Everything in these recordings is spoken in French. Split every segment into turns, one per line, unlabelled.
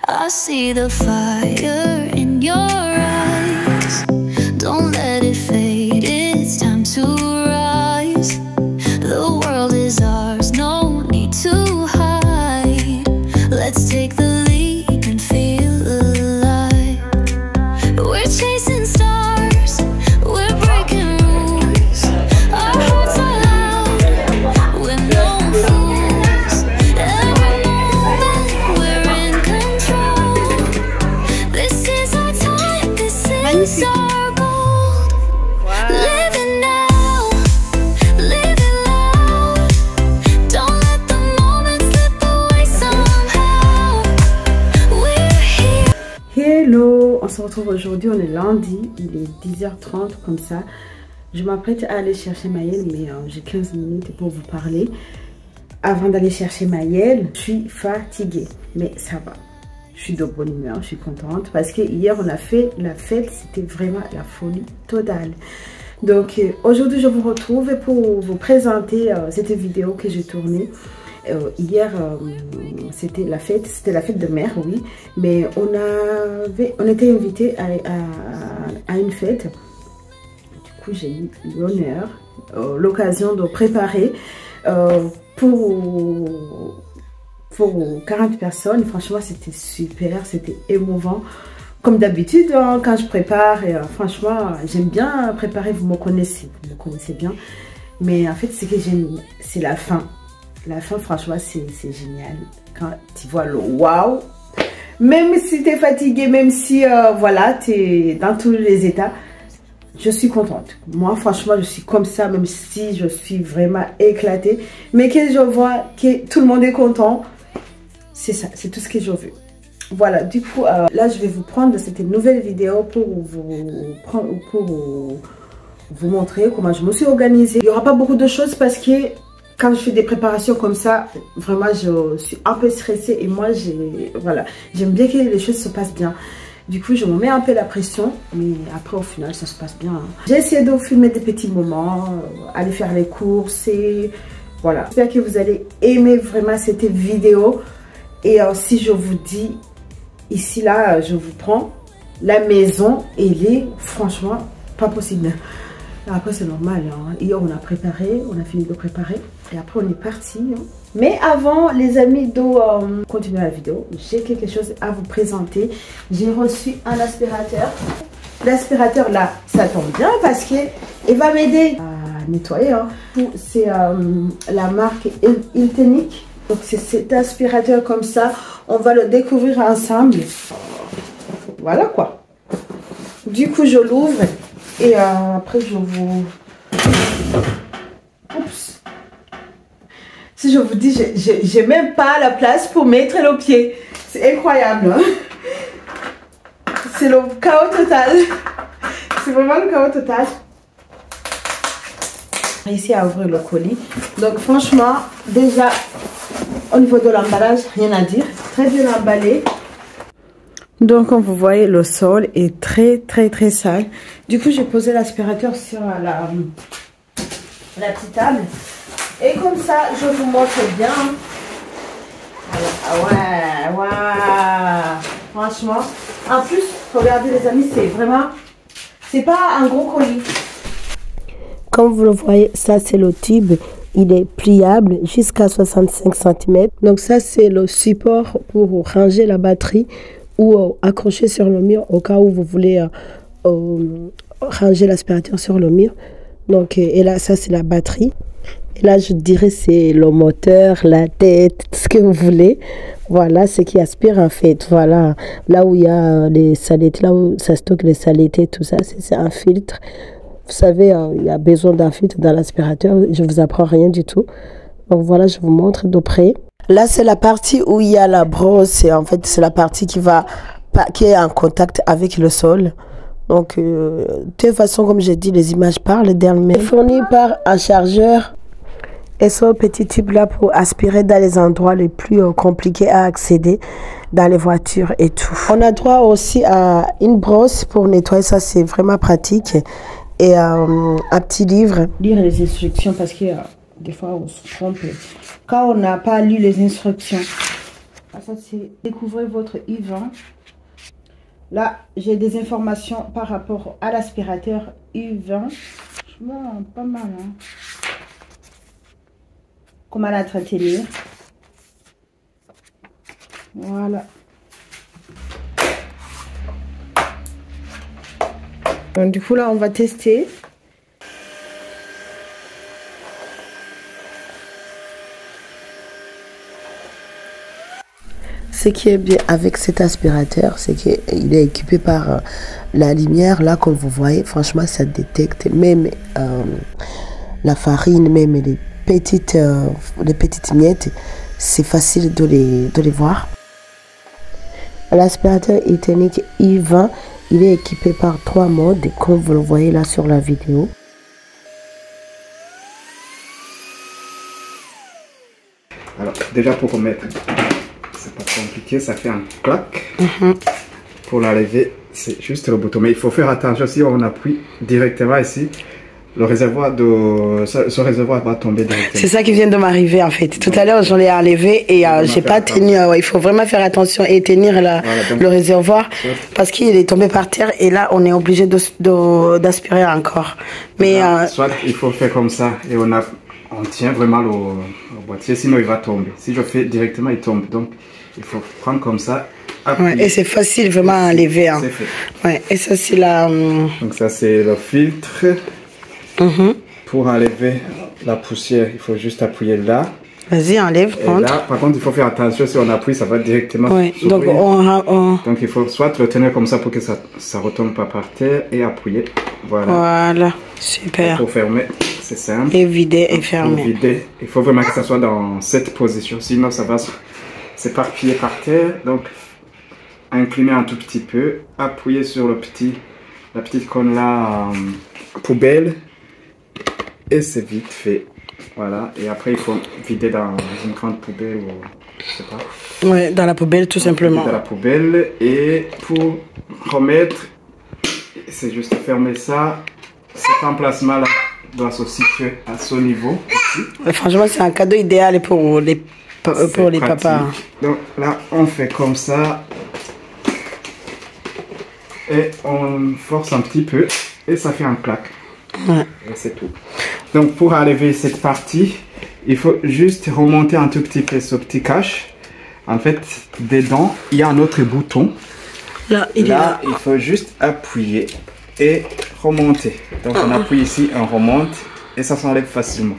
I see the fire in your eyes. Don't let it fade, it's time to rise. The world is ours, no need to hide. Let's take the leap and feel alive. We're chasing stars, we're breaking rules. Our hearts are loud, we're no fools. Every moment we're in control. This is our time, this is our gold. Living now, living loud. Don't let the moment slip away somehow. We're here.
Hello, on se retrouve aujourd'hui, on est lundi, il est 10h30 comme ça. Je m'apprête à aller chercher Maëlle, mais j'ai 15 minutes pour vous parler. Avant d'aller chercher Maëlle, je suis fatiguée, mais ça va. Je suis de bonne humeur, je suis contente parce que hier on a fait la fête, c'était vraiment la folie totale. Donc aujourd'hui je vous retrouve pour vous présenter cette vidéo que j'ai tournée. Hier c'était la fête de mère, oui, mais on était invité à une fête. Du coup j'ai eu l'honneur, l'occasion de préparer pour 40 personnes. Franchement c'était super, c'était émouvant comme d'habitude hein, quand je prépare. Et, franchement j'aime bien préparer, vous me connaissez bien, mais en fait ce que j'aime c'est la fin. La fin, franchement, c'est génial. Quand tu vois le waouh, même si tu es fatigué, même si voilà, tu es dans tous les états, je suis contente. Moi, franchement, je suis comme ça, même si je suis vraiment éclatée. Mais que je vois que tout le monde est content, c'est ça, c'est tout ce que je veux. Voilà, du coup, là, je vais vous prendre cette nouvelle vidéo pour vous montrer comment je me suis organisée. Il n'y aura pas beaucoup de choses parce que quand je fais des préparations comme ça, vraiment je suis un peu stressée et moi j'aime bien que les choses se passent bien. Du coup je me mets un peu la pression, mais après au final ça se passe bien. Hein. J'ai essayé de filmer des petits moments, aller faire les courses et voilà. J'espère que vous allez aimer vraiment cette vidéo. Et si je vous dis, ici là je vous prends, la maison elle est franchement pas possible. Après c'est normal, hein. Hier on a préparé, on a fini de préparer et après on est parti. Hein. Mais avant les amis de continuer la vidéo, j'ai quelque chose à vous présenter. J'ai reçu un aspirateur. L'aspirateur là, ça tombe bien parce qu'il va m'aider à nettoyer. Hein. C'est la marque Iltenic. Donc c'est cet aspirateur comme ça, on va le découvrir ensemble. Voilà quoi. Du coup je l'ouvre. Et après, je vous... Oups. Si je vous dis, j'ai même pas la place pour mettre le pied. C'est incroyable. Hein? C'est le chaos total. C'est vraiment le chaos total. Ici, à ouvrir le colis. Donc, franchement, déjà, au niveau de l'emballage, rien à dire. Très bien emballé. Donc, comme vous voyez, le sol est très sale. Du coup, j'ai posé l'aspirateur sur la petite table. Et comme ça, je vous montre bien. Ouais, ouais. Franchement. En plus, regardez les amis, c'est vraiment... C'est pas un gros colis.
Comme vous le voyez, ça c'est le tube. Il est pliable jusqu'à 65 cm. Donc ça, c'est le support pour ranger la batterie ou accrocher sur le mur au cas où vous voulez ranger l'aspirateur sur le mur. Donc et là ça c'est la batterie et là je dirais c'est le moteur, la tête, tout ce que vous voulez. Voilà ce qui aspire en fait. Voilà là où il y a les saletés, là où ça stocke les saletés, tout ça, c'est un filtre. Vous savez, il y a besoin d'un filtre dans l'aspirateur. Je vous apprends rien du tout. Donc voilà, je vous montre de près. Là, c'est la partie où il y a la brosse. Et en fait, c'est la partie qui est en contact avec le sol. Donc, de toute façon, comme j'ai dit, les images parlent d'elles-mêmes. Fourni par un chargeur et ce petit tube là pour aspirer dans les endroits les plus compliqués à accéder, dans les voitures et tout. On a droit aussi à une brosse pour nettoyer. Ça, c'est vraiment pratique. Et un petit livre.
Lire les instructions parce que des fois on se trompe. Quand on n'a pas lu les instructions, ça c'est découvrez votre U20. Là, j'ai des informations par rapport à l'aspirateur U20. Franchement, pas mal. Hein? Comment l'entretenir. Voilà. Donc, du coup, là, on va tester.
Ce qui est bien avec cet aspirateur, c'est qu'il est équipé par la lumière. Là, comme vous voyez, franchement, ça détecte même la farine, même les petites miettes. C'est facile de les voir. L'aspirateur Itenic U20, il est équipé par 3 modes, comme vous le voyez là sur la vidéo.
Alors, déjà pour remettre, c'est pas compliqué, ça fait un clac. Pour la lever, c'est juste le bouton. Mais il faut faire attention, si on appuie directement ici, le réservoir ce réservoir va tomber directement.
C'est ça qui vient de m'arriver en fait. Tout à l'heure, j'en ai enlevé et j'ai pas tenu. Il faut vraiment faire attention et tenir le réservoir parce qu'il est tombé par terre et là, on est obligé d'aspirer encore. Mais
soit il faut faire comme ça et on tient vraiment le boîtier, sinon il va tomber. Si je fais directement, il tombe. Donc, il faut prendre comme ça.
Ouais, et c'est facile vraiment à enlever. Hein.
C'est fait.
Ouais, et ça, c'est la...
Donc, ça, c'est le filtre. Pour enlever la poussière, il faut juste appuyer là.
Vas-y, enlève.
Et là, par contre, il faut faire attention. Si on appuie, ça va directement
donc,
donc, il faut soit le tenir comme ça pour que ça ne retombe pas par terre et appuyer.
Voilà, super.
Pour fermer, c'est simple.
Et vider et fermer.
Pour vider, il faut vraiment que ça soit dans cette position. Sinon, ça va s'éparpiller par terre. Donc, incliner un tout petit peu. Appuyer sur la petite cône là, poubelle. Et c'est vite fait. Voilà. Et après, il faut vider dans une grande poubelle ou je sais pas.
Ouais, dans la poubelle tout simplement.
Dans la poubelle. Et pour remettre, c'est juste fermer ça. Cet emplacement là doit se situer à ce niveau. Ici.
Franchement, c'est un cadeau idéal pour les papas.
Donc là, on fait comme ça. Et on force un petit peu. Et ça fait un clac.
Ouais.
Et c'est tout. Donc pour enlever cette partie, il faut juste remonter un tout petit peu ce petit cache. En fait, dedans, il y a un autre bouton. Là, il faut juste appuyer et remonter. Donc on appuie ici, on remonte et ça s'enlève facilement.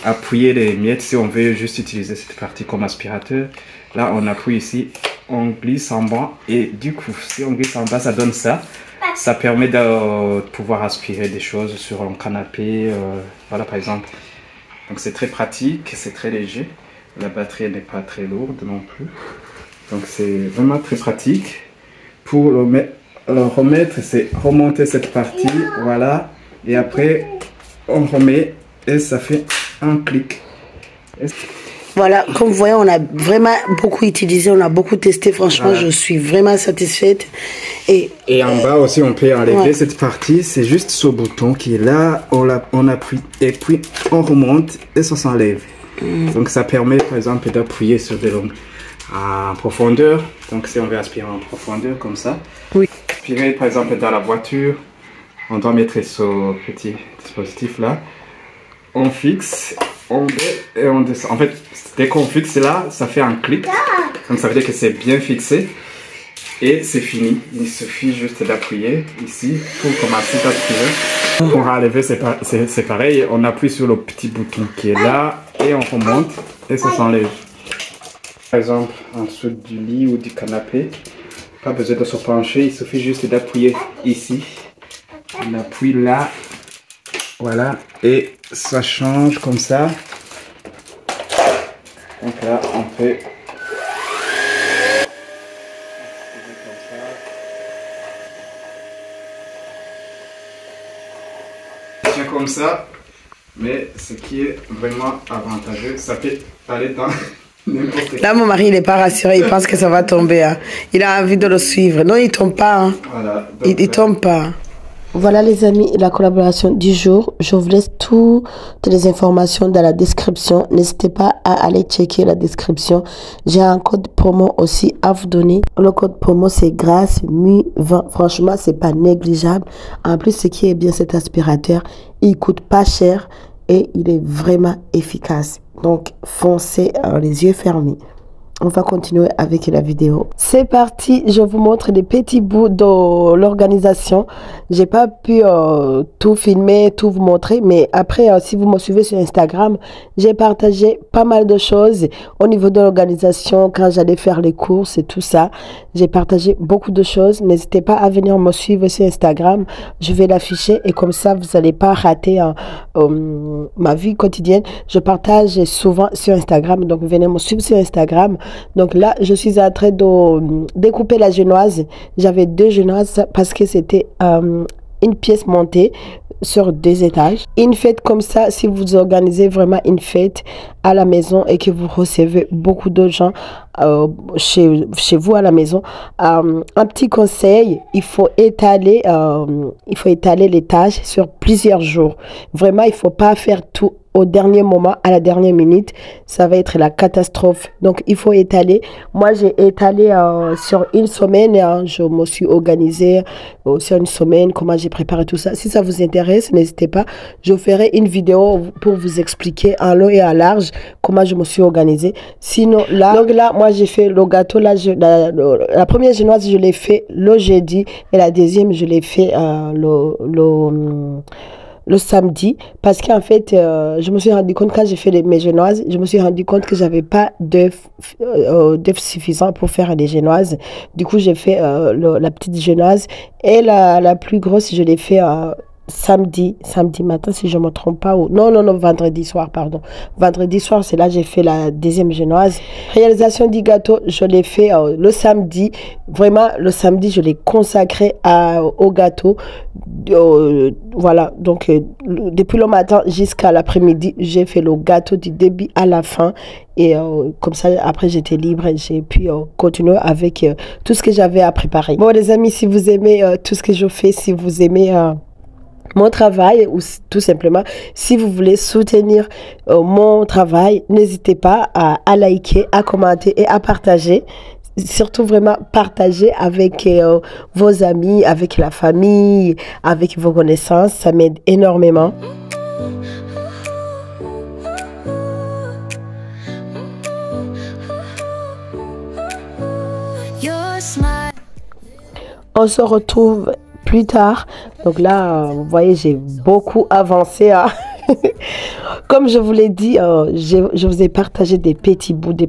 Appuyer les miettes si on veut juste utiliser cette partie comme aspirateur. Là, on appuie ici, on glisse en bas et du coup, si on glisse en bas, ça donne ça. Ça permet de pouvoir aspirer des choses sur un canapé, voilà par exemple. Donc c'est très pratique, c'est très léger. La batterie n'est pas très lourde non plus. Donc c'est vraiment très pratique. Pour le remettre, c'est remonter cette partie, voilà. Et après, on remet et ça fait un clic.
Voilà, comme vous voyez, on a vraiment beaucoup utilisé, on a beaucoup testé. Franchement, je suis vraiment satisfaite. Et
en bas aussi, on peut enlever cette partie. C'est juste ce bouton qui est là. On appuie et puis on remonte et ça s'enlève. Donc ça permet par exemple d'appuyer sur des longues en profondeur. Donc si on veut aspirer en profondeur comme ça.
Oui.
Aspirer par exemple dans la voiture. On doit mettre ce petit dispositif là. On fixe. On met et on descend. En fait, dès qu'on fixe là, ça fait un clic. Donc ça veut dire que c'est bien fixé. Et c'est fini. Il suffit juste d'appuyer ici pour commencer d'appuyer. Pour enlever, c'est pareil. On appuie sur le petit bouton qui est là et on remonte et ça s'enlève. Par exemple, en dessous du lit ou du canapé, pas besoin de se pencher. Il suffit juste d'appuyer ici. On appuie là. Voilà, et ça change comme ça. Donc là, on peut... C'est comme ça, mais ce qui est vraiment avantageux, ça peut aller dans n'importe quel...
Là, mon mari, il n'est pas rassuré, il pense que ça va tomber. Hein. Il a envie de le suivre. Non, il ne tombe pas. Hein.
Voilà,
il ne tombe pas. Voilà les amis, la collaboration du jour. Je vous laisse toutes les informations dans la description. N'hésitez pas à aller checker la description. J'ai un code promo aussi à vous donner. Le code promo c'est grâce MU20. Franchement, c'est pas négligeable. En plus, ce qui est bien, cet aspirateur, il coûte pas cher et il est vraiment efficace. Donc, foncez les yeux fermés. On va continuer avec la vidéo. C'est parti, je vous montre des petits bouts de l'organisation. J'ai pas pu tout filmer, tout vous montrer, mais après, si vous me suivez sur Instagram, j'ai partagé pas mal de choses au niveau de l'organisation, quand j'allais faire les courses et tout ça. J'ai partagé beaucoup de choses. N'hésitez pas à venir me suivre sur Instagram. Je vais l'afficher et comme ça, vous n'allez pas rater ma vie quotidienne. Je partage souvent sur Instagram, donc venez me suivre sur Instagram. Donc là, je suis en train de découper la génoise. J'avais 2 génoises parce que c'était une pièce montée sur 2 étages. Une fête comme ça, si vous organisez vraiment une fête à la maison et que vous recevez beaucoup de gens chez vous à la maison, un petit conseil, il faut étaler les tâches sur plusieurs jours. Vraiment, il faut pas faire tout au dernier moment, à la dernière minute, ça va être la catastrophe. Donc, il faut étaler. Moi, j'ai étalé sur une semaine. Je me suis organisée sur une semaine, comment j'ai préparé tout ça. Si ça vous intéresse, n'hésitez pas. Je ferai une vidéo pour vous expliquer en long et en large comment je me suis organisée. Sinon, là, donc là, moi, j'ai fait le gâteau. Là, la première génoise, je l'ai fait le jeudi. Et la deuxième, je l'ai fait le samedi, parce qu'en fait je me suis rendu compte quand j'ai fait mes génoises, je me suis rendu compte que j'avais pas d'œufs suffisants pour faire des génoises. Du coup, j'ai fait la petite génoise et la plus grosse, je l'ai fait samedi matin, si je me trompe pas, ou non, vendredi soir, pardon. Vendredi soir, c'est là j'ai fait la deuxième génoise. Réalisation du gâteau, je l'ai fait le samedi. Vraiment, le samedi, je l'ai consacré au gâteau. Voilà, donc depuis le matin jusqu'à l'après-midi, j'ai fait le gâteau du début à la fin. Et comme ça, après, j'étais libre et j'ai pu continuer avec tout ce que j'avais à préparer. Bon, les amis, si vous aimez tout ce que je fais, si vous aimez mon travail, ou tout simplement si vous voulez soutenir mon travail, n'hésitez pas à liker, à commenter et à partager. Surtout vraiment partager avec vos amis, avec la famille, avec vos connaissances, ça m'aide énormément. On se retrouve plus tard. Donc là, vous voyez, j'ai beaucoup avancé. Hein. Comme je vous l'ai dit, je vous ai partagé des petits bouts de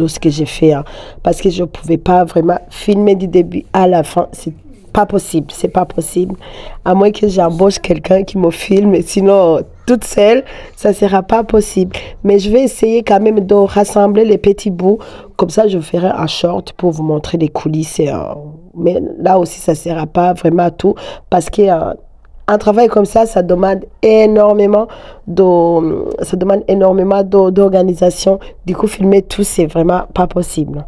ce que j'ai fait. Hein, parce que je ne pouvais pas vraiment filmer du début à la fin. C'est pas possible, c'est pas possible. À moins que j'embauche quelqu'un qui me filme. Sinon, toute seule, ça ne sera pas possible. Mais je vais essayer quand même de rassembler les petits bouts. Comme ça, je ferai un short pour vous montrer les coulisses. Mais là aussi, ça ne sera pas vraiment tout. Parce que un travail comme ça demande énormément d'organisation. Du coup, filmer tout, c'est vraiment pas possible.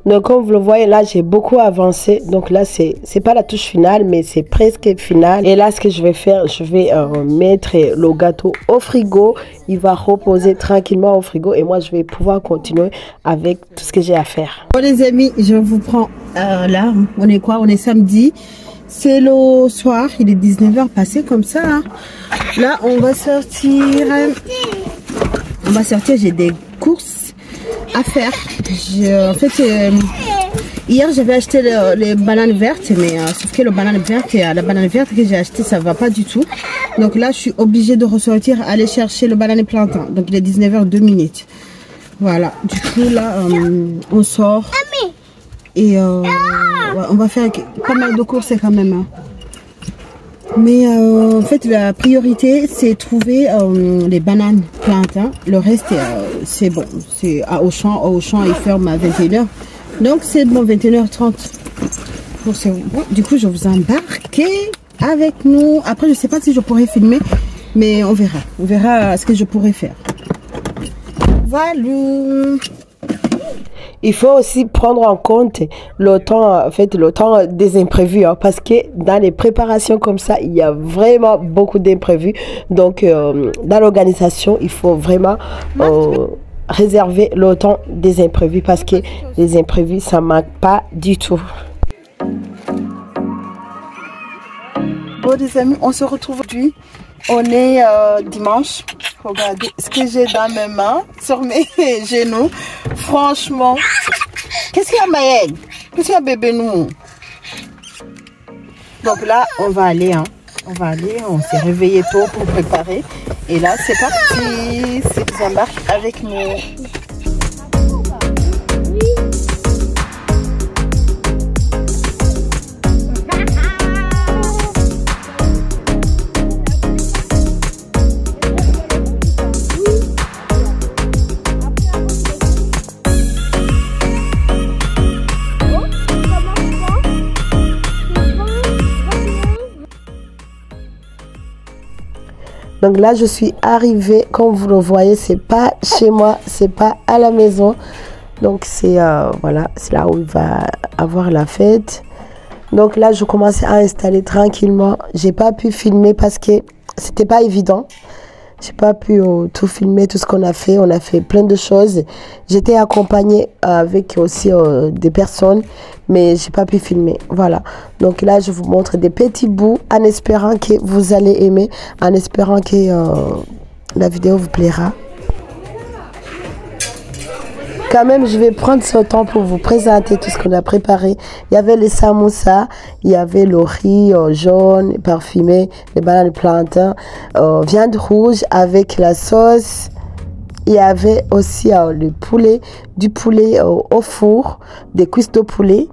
Donc, comme vous le voyez, là, j'ai beaucoup avancé. Donc là, c'est pas la touche finale, mais c'est presque finale. Et là, ce que je vais faire, je vais mettre le gâteau au frigo. Il va reposer tranquillement au frigo. Et moi, je vais pouvoir continuer avec tout ce que j'ai à faire.
Bon, les amis, je vous prends là. On est quoi? On est samedi. C'est le soir. Il est 19h passé comme ça. Hein. Là, on va sortir. J'ai des courses à faire. En fait, hier j'avais acheté les bananes vertes, mais sauf que la banane verte que j'ai acheté, ça va pas du tout. Donc là, je suis obligée de ressortir, aller chercher le banane plantain. Donc il est 19h02. Voilà. Du coup là, on sort et on va faire pas mal de courses quand même. Hein. Mais en fait, la priorité, c'est trouver les bananes plantain. Le reste, c'est bon. C'est à Auchan. Auchan, il ferme à 21h. Donc, c'est bon, 21h30. Bon, du coup, je vous embarque avec nous. Après, je ne sais pas si je pourrais filmer, mais on verra. On verra ce que je pourrais faire. Voilà.
il faut aussi prendre en compte le temps, en fait, le temps des imprévus, hein, parce que dans les préparations comme ça, il y a vraiment beaucoup d'imprévus. Donc, dans l'organisation, il faut vraiment réserver le temps des imprévus, parce que les imprévus, ça ne manque pas du tout.
Bon, les amis, on se retrouve aujourd'hui. On est dimanche. Regardez ce que j'ai dans mes mains, sur mes genoux. Franchement, qu'est-ce qu'il y a, Maëlle? Qu'est-ce qu'il y a, bébé nous? Donc là, on va aller, hein. On va aller, on s'est réveillé tôt pour préparer. Et là, c'est parti. Ils embarquent avec nous.
Donc là, je suis arrivée, comme vous le voyez, c'est pas chez moi, c'est pas à la maison. Donc c'est voilà, c'est là où il va avoir la fête. Donc là, je commençais à installer tranquillement. J'ai pas pu filmer parce que c'était pas évident. J'ai pas pu tout filmer, tout ce qu'on a fait. On a fait plein de choses. J'étais accompagnée avec aussi des personnes, mais j'ai pas pu filmer. Voilà. Donc là, je vous montre des petits bouts en espérant que vous allez aimer, en espérant que la vidéo vous plaira. Quand même, je vais prendre ce temps pour vous présenter tout ce qu'on a préparé. Il y avait les samoussas, il y avait le riz jaune, parfumé, les bananes plantains, viande rouge avec la sauce. Il y avait aussi le poulet, du poulet au four, des cuisses de poulet.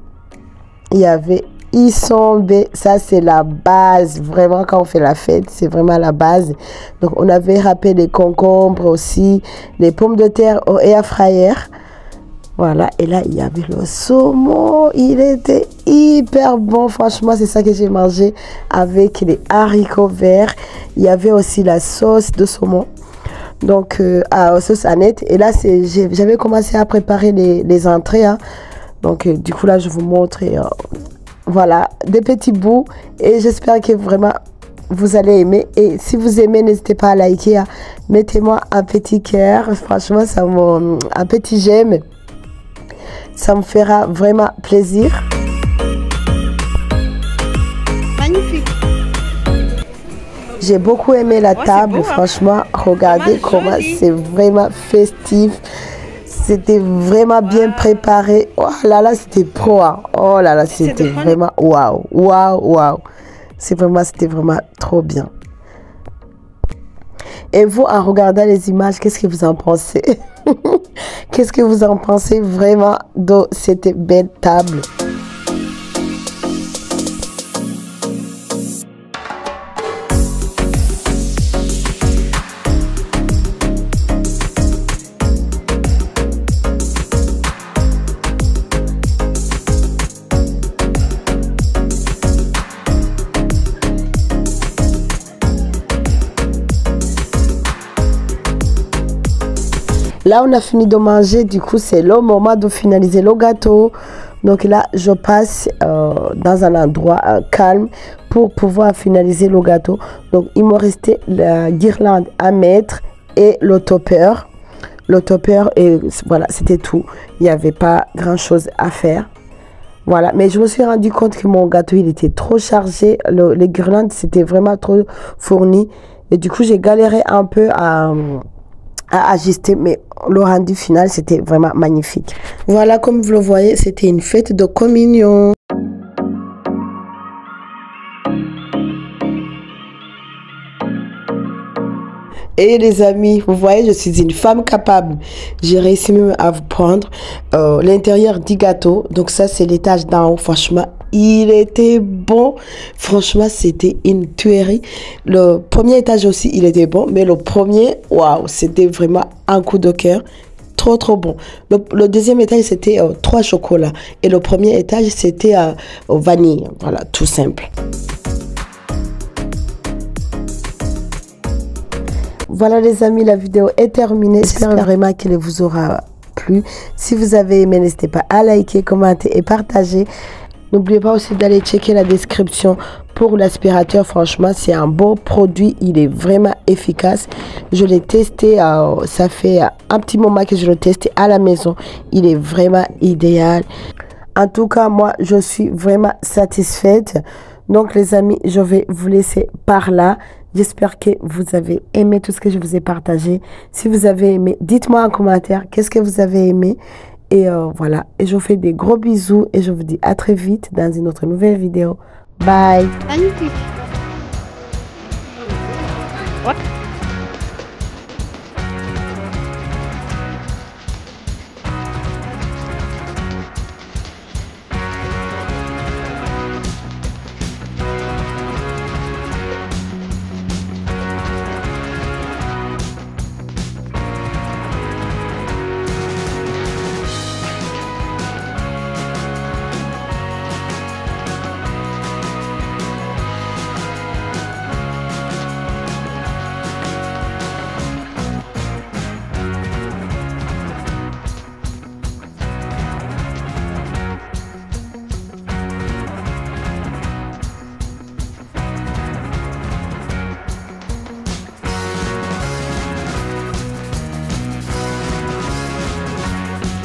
Il y avait isombe, ça c'est la base, vraiment quand on fait la fête, c'est vraiment la base. Donc on avait râpé les concombres aussi, les pommes de terre au air fryer. Voilà, et là, il y avait le saumon. Il était hyper bon. Franchement, c'est ça que j'ai mangé avec les haricots verts. Il y avait aussi la sauce de saumon. Donc, sauce Annette. Et là, j'avais commencé à préparer les entrées. Hein. Donc, du coup, là, je vous montre. Voilà, des petits bouts. Et j'espère que vraiment, vous allez aimer. Et si vous aimez, n'hésitez pas à liker. Hein. Mettez-moi un petit cœur. Franchement, un petit j'aime. Ça me fera vraiment plaisir.
Magnifique.
J'ai beaucoup aimé la table. Beau, franchement, hein. Regardez comment c'est vraiment festif. C'était vraiment bien préparé. Oh là là, c'était pro. Hein. Oh là là, c'était vraiment waouh. Waouh, waouh. C'était vraiment trop bien. Et vous, en regardant les images, qu'est-ce que vous en pensez? Qu'est-ce que vous en pensez vraiment de cette belle table? Là, on a fini de manger. Du coup, c'est le moment de finaliser le gâteau. Donc là, je passe dans un endroit calme pour pouvoir finaliser le gâteau. Donc, il me restait la guirlande à mettre et le topper. Le topper, et voilà, c'était tout. Il n'y avait pas grand-chose à faire. Voilà, mais je me suis rendu compte que mon gâteau, il était trop chargé. Les guirlandes, c'était vraiment trop fourni. Et du coup, j'ai galéré un peu à ajuster, mais le rendu final, c'était vraiment magnifique. Voilà, comme vous le voyez, c'était une fête de communion. Et les amis, vous voyez, je suis une femme capable. J'ai réussi même à vous prendre l'intérieur du gâteau. Donc ça, c'est l'étage d'en haut. Franchement, il était bon. Franchement, c'était une tuerie. Le premier étage aussi, il était bon. Mais le premier, waouh, c'était vraiment un coup de cœur. Trop, trop bon. Le deuxième étage, c'était 3 chocolats. Et le premier étage, c'était vanille. Voilà, tout simple. Voilà les amis, la vidéo est terminée. J'espère vraiment qu'elle vous aura plu. Si vous avez aimé, n'hésitez pas à liker, commenter et partager. N'oubliez pas aussi d'aller checker la description pour l'aspirateur. Franchement, c'est un beau produit. Il est vraiment efficace. Je l'ai testé. Ça fait un petit moment que je l'ai testé à la maison. Il est vraiment idéal. En tout cas, moi, je suis vraiment satisfaite. Donc, les amis, je vais vous laisser par là. J'espère que vous avez aimé tout ce que je vous ai partagé. Si vous avez aimé, dites-moi en commentaire qu'est-ce que vous avez aimé. Et voilà, et je vous fais des gros bisous et je vous dis à très vite dans une autre nouvelle vidéo. Bye.
Magnifique.